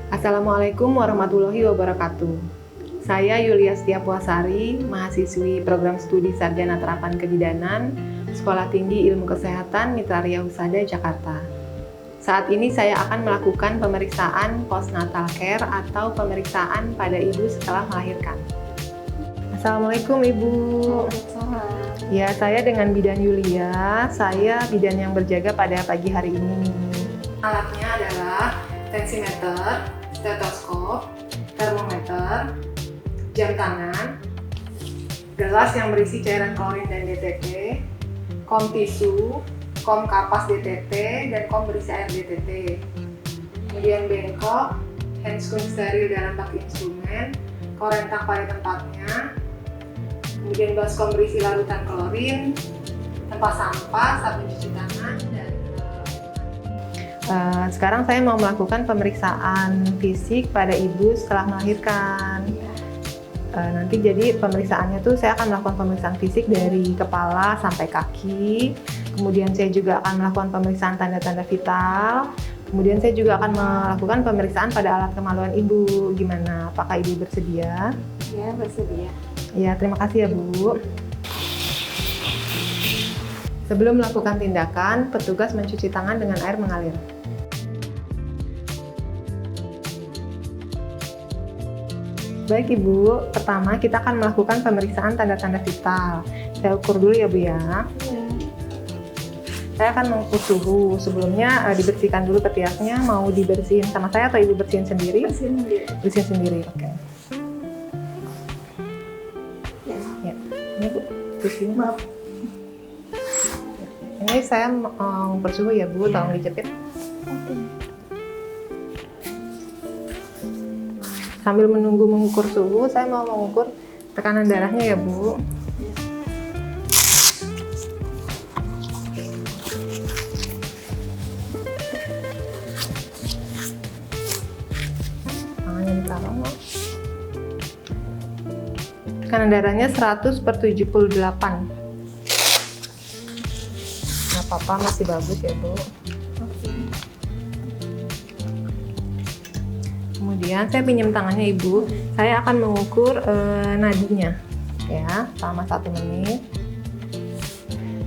Assalamualaikum warahmatullahi wabarakatuh. Saya Yulia Setiapuasari, mahasiswi Program Studi Sarjana Terapan Kebidanan, Sekolah Tinggi Ilmu Kesehatan Mitra Ria Husada, Jakarta. Saat ini saya akan melakukan pemeriksaan postnatal care atau pemeriksaan pada ibu setelah melahirkan. Assalamualaikum Ibu. Ya, saya dengan bidan Yulia. Saya bidan yang berjaga pada pagi hari ini. Alatnya adalah tensimeter, stetoskop, termometer, jam tangan, gelas yang berisi cairan klorin dan DTT, kom tisu, kom kapas DTT, dan kom berisi air DTT. Kemudian bengkok, handscoon steril dalam bak instrumen, korentak pada tempatnya, kemudian baskom berisi larutan klorin, tempat sampah, sabun cuci tangan, dan sekarang saya mau melakukan pemeriksaan fisik pada ibu setelah melahirkan. Nanti jadi pemeriksaannya tuh saya akan melakukan pemeriksaan fisik dari kepala sampai kaki. Kemudian saya juga akan melakukan pemeriksaan tanda-tanda vital. Kemudian saya juga akan melakukan pemeriksaan pada alat kemaluan ibu. Gimana? Apakah ibu bersedia? Ya, bersedia. Ya, terima kasih ya Bu. Sebelum melakukan tindakan, petugas mencuci tangan dengan air mengalir. Baik Ibu, pertama kita akan melakukan pemeriksaan tanda-tanda vital. Saya ukur dulu ya Bu ya. Saya akan mengukur suhu. Sebelumnya dibersihkan dulu ketiaknya. Mau dibersihin sama saya atau Ibu bersihin sendiri? Bersihin sendiri. Bersihin sendiri, oke. Ya, ini Bu, suhunya. Maaf. Ini saya mengukur suhu ya Bu, tolong dijepit. Sambil menunggu mengukur suhu, saya mau mengukur tekanan darahnya ya Bu. Tangannya ditaruh. Tekanan darahnya 100/78. Nggak apa-apa, masih bagus ya Bu. Kemudian saya pinjam tangannya Ibu. Saya akan mengukur nadinya ya selama 1 menit.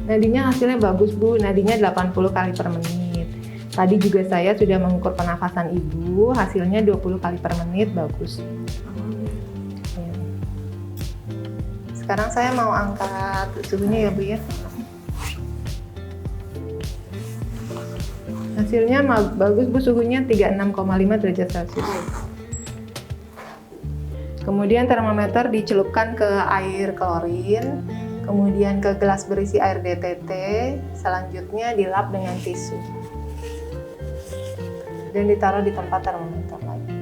Nadinya hasilnya bagus Bu, nadinya 80 kali per menit. Tadi juga saya sudah mengukur pernafasan Ibu, hasilnya 20 kali per menit, bagus. Ya. Sekarang saya mau angkat suhunya ya Bu ya. Hasilnya bagus Bu, suhunya 36,5 derajat Celcius. Kemudian termometer dicelupkan ke air klorin, kemudian ke gelas berisi air DTT, selanjutnya dilap dengan tisu. Dan ditaruh di tempat termometer lagi.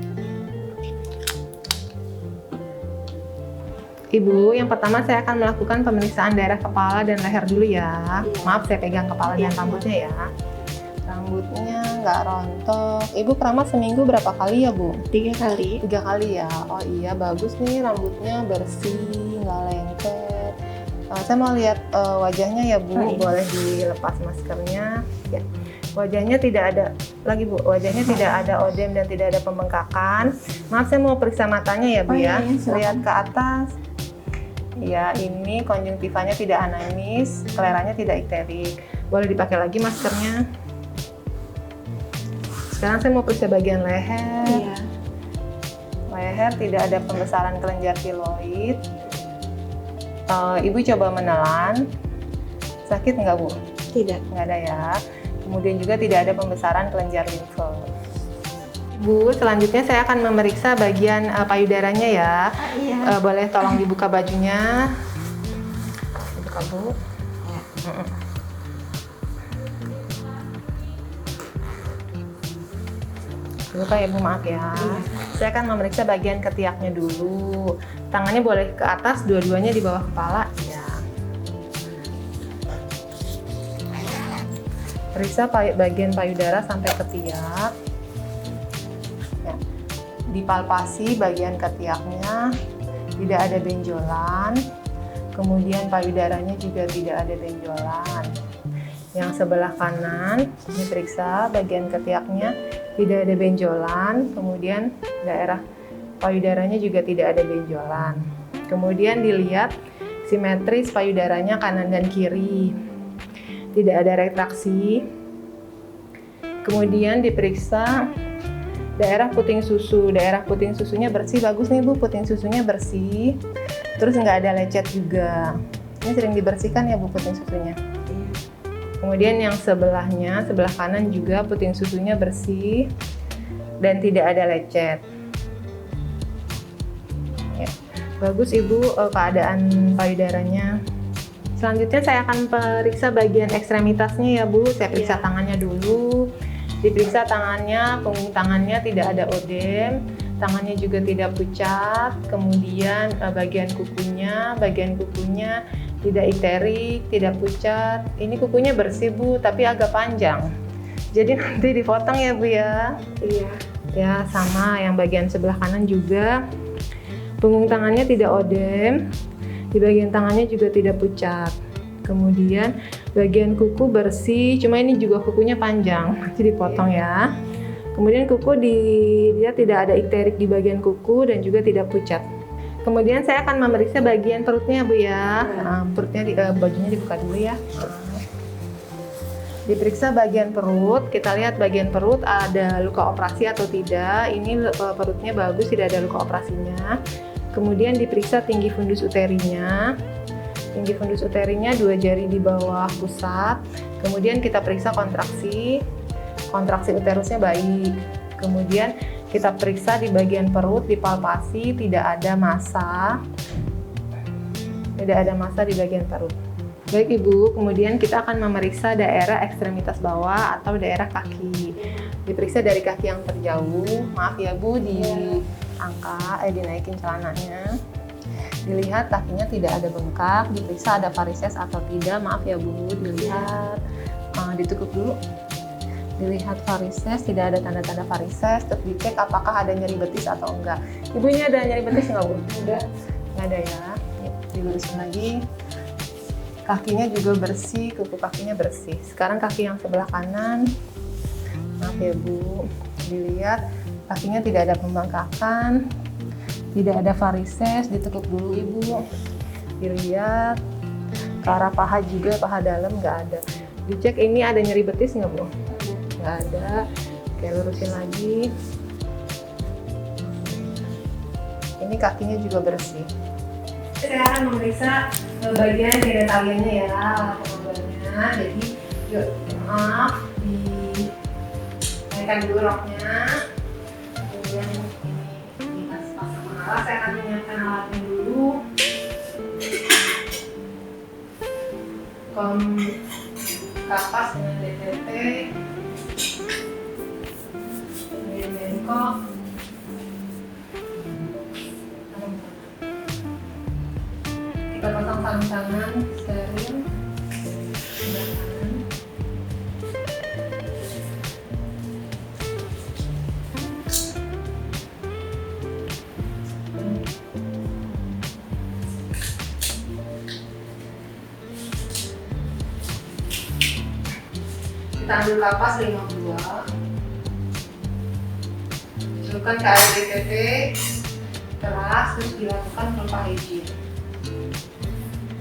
Ibu, yang pertama saya akan melakukan pemeriksaan daerah kepala dan leher dulu ya. Maaf, saya pegang kepala dan rambutnya ya. Rambutnya nggak rontok. Ibu keramas seminggu berapa kali ya Bu? 3 kali. 3 kali ya. Oh iya, bagus nih, rambutnya bersih, nggak lengket. Saya mau lihat wajahnya ya Bu. Boleh dilepas maskernya. Ya. Wajahnya tidak ada lagi Bu. Wajahnya tidak ada odem dan tidak ada pembengkakan. Maaf, saya mau periksa matanya ya Bu ya. Lihat ke atas. Ya, ini konjungtivanya tidak anamis, kelerannya tidak ikterik. Boleh dipakai lagi maskernya. Sekarang saya mau periksa bagian leher. Iya. Leher tidak ada pembesaran kelenjar tiroid. Ibu coba menelan. Sakit nggak Bu? Tidak. Nggak ada ya. Kemudian juga tidak ada pembesaran kelenjar limfe. Bu, selanjutnya saya akan memeriksa bagian payudaranya ya. Iya. Boleh tolong dibuka bajunya. Buka Bu. Ya. Buka ya Bu, maaf ya. Saya akan memeriksa bagian ketiaknya dulu. Tangannya boleh ke atas, dua-duanya di bawah kepala. Ya. Periksa bagian payudara sampai ketiak. Ya. Dipalpasi bagian ketiaknya, tidak ada benjolan. Kemudian payudaranya juga tidak ada benjolan. Yang sebelah kanan diperiksa bagian ketiaknya, tidak ada benjolan, kemudian daerah payudaranya juga tidak ada benjolan. Kemudian dilihat simetris payudaranya kanan dan kiri, tidak ada retraksi. Kemudian diperiksa daerah puting susu. Daerah puting susunya bersih, bagus nih Bu, puting susunya bersih. Terus nggak ada lecet juga. Ini sering dibersihkan ya Bu puting susunya. Kemudian yang sebelahnya, sebelah kanan juga puting susunya bersih dan tidak ada lecet. Ya, bagus Ibu keadaan payudaranya. Selanjutnya saya akan periksa bagian ekstremitasnya ya Bu. Saya periksa tangannya dulu. Diperiksa tangannya, punggung tangannya tidak ada odem, tangannya juga tidak pucat. Kemudian bagian kukunya tidak iterik, tidak pucat. Ini kukunya bersih Bu, tapi agak panjang. Jadi nanti dipotong ya Bu ya. Iya. Ya sama, yang bagian sebelah kanan juga. Punggung tangannya tidak odem, di bagian tangannya juga tidak pucat. Kemudian bagian kuku bersih, cuma ini juga kukunya panjang, jadi dipotong ya. Kemudian kuku dilihat tidak ada iterik di bagian kuku dan juga tidak pucat. Kemudian saya akan memeriksa bagian perutnya Bu ya. Nah, perutnya bajunya dibuka dulu ya. Diperiksa bagian perut, kita lihat bagian perut ada luka operasi atau tidak. Ini perutnya bagus, tidak ada luka operasinya. Kemudian diperiksa tinggi fundus uterinya. Tinggi fundus uterinya 2 jari di bawah pusat. Kemudian kita periksa kontraksi uterusnya baik. Kemudian kita periksa di bagian perut, dipalpasi, tidak ada massa. Tidak ada massa di bagian perut. Baik Ibu, kemudian kita akan memeriksa daerah ekstremitas bawah atau daerah kaki. Diperiksa dari kaki yang terjauh. Maaf ya Bu, dinaikin celananya. Dilihat kakinya tidak ada bengkak, diperiksa ada varises atau tidak. Maaf ya Bu, dilihat, ditekuk dulu. Dilihat varises, tidak ada tanda-tanda varises. Terus dicek apakah ada nyeri betis atau enggak. Ibu ini ada nyeri betis nggak Bu? Enggak. Nggak ada ya. Dilurusin lagi. Kakinya juga bersih, kuku kakinya bersih. Sekarang kaki yang sebelah kanan. Maaf ya Bu, dilihat kakinya tidak ada pembengkakan. Tidak ada varises, ditekuk dulu Ibu. Dilihat ke arah paha juga, paha dalam nggak ada. Dicek ini ada nyeri betis nggak Bu? Nggak ada. Oke, lurusin lagi. Ini kakinya juga bersih. Saya akan memeriksa bagian genitalianya ya, pengabarannya. Jadi, yuk, maaf, dinaikkan dulu roknya. Kemudian saya akan menyiapkan alatnya dulu. Kapas dengan DTT, kemudian bengkok, kita pasang sarung tangan steril sebelah kanan. Kita ambil kapas 52, celupkan ke air DTT keras, terus dilakukan tanpa hygiene.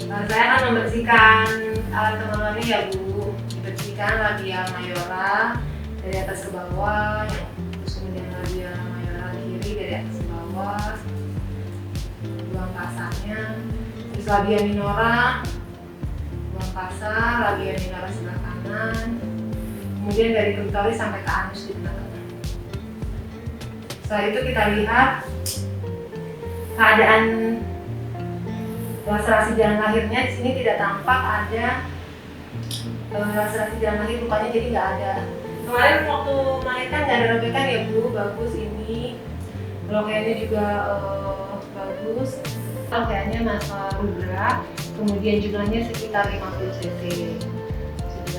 Nah, saya akan membersihkan alat pengamannya ya Bu. Dibersihkan labia mayora dari atas ke bawah, terus kemudian labia mayora kiri dari atas ke bawah, buang kasarnya, terus labia minora, buang kasar, labia minora sebelah kanan. Kemudian dari klitoris sampai ke anus di belakang. Setelah itu kita lihat keadaan laserasi jalan lahirnya. Di sini tidak tampak ada laserasi jalan lahir, lukanya jadi nggak ada. Kemarin waktu melahirkan nggak ada robekan ya Bu, bagus ini. Rokenya juga bagus. Rokenya rubra, kemudian jumlahnya sekitar 50 cc.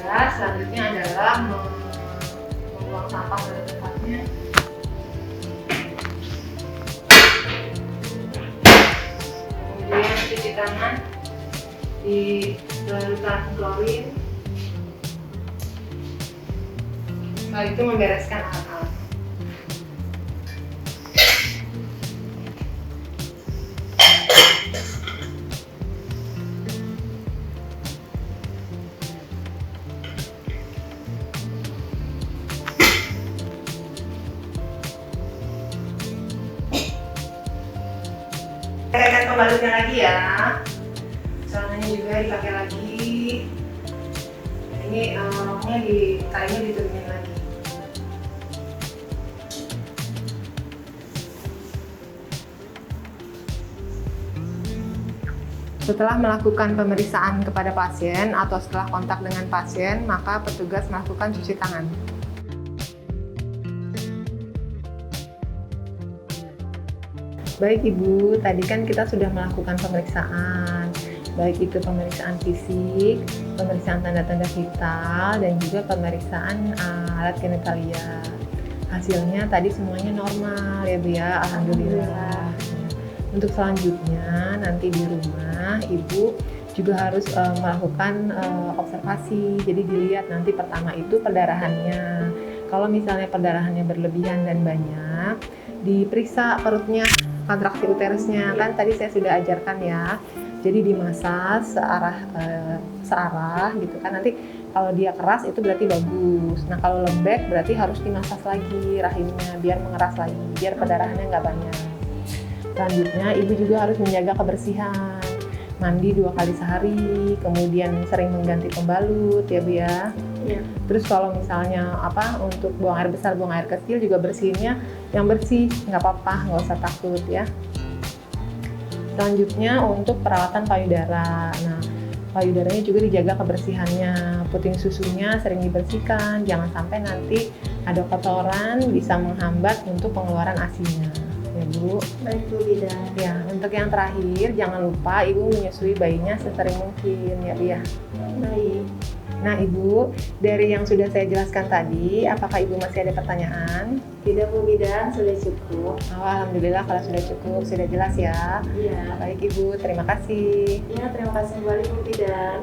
Selanjutnya adalah membuang sampah pada tempatnya. Kemudian cuci tangan di larutan klorin. Setelah itu membereskan alat-alat. pembalutnya lagi ya. Celananya juga dipakai lagi. Ini roknya talinya diturunin lagi. Setelah melakukan pemeriksaan kepada pasien atau setelah kontak dengan pasien, maka petugas melakukan cuci tangan. Baik Ibu, tadi kan kita sudah melakukan pemeriksaan, baik itu pemeriksaan fisik, pemeriksaan tanda-tanda vital, dan juga pemeriksaan alat genitalia. Hasilnya tadi semuanya normal ya Bu ya, alhamdulillah. Untuk selanjutnya nanti di rumah Ibu juga harus melakukan observasi. Jadi dilihat nanti pertama itu perdarahannya. Kalau misalnya perdarahannya berlebihan dan banyak, diperiksa perutnya, kontraksi uterusnya. Kan tadi saya sudah ajarkan ya. Jadi dimasas searah gitu kan. Nanti kalau dia keras itu berarti bagus. Nah kalau lembek berarti harus dimasas lagi rahimnya biar mengeras lagi, biar perdarahannya nggak banyak. Selanjutnya, Ibu juga harus menjaga kebersihan, mandi 2 kali sehari, kemudian sering mengganti pembalut ya Bu ya. Iya. Terus kalau misalnya untuk buang air besar, buang air kecil juga bersihinnya yang bersih, nggak apa-apa, nggak usah takut ya. Selanjutnya untuk perawatan payudara. Nah, payudaranya juga dijaga kebersihannya, puting susunya sering dibersihkan, jangan sampai nanti ada kotoran bisa menghambat untuk pengeluaran ASI-nya. Ya Bu. Baik Bu Bidan. Ya, untuk yang terakhir jangan lupa Ibu menyusui bayinya sesering mungkin ya Bu ya. Baik. Nah Ibu, dari yang sudah saya jelaskan tadi, apakah Ibu masih ada pertanyaan? Tidak Bu Bidan, sudah cukup. Oh, alhamdulillah kalau sudah cukup, sudah jelas ya. Iya. Baik Ibu, terima kasih. Iya, terima kasih kembali Bu Bidan.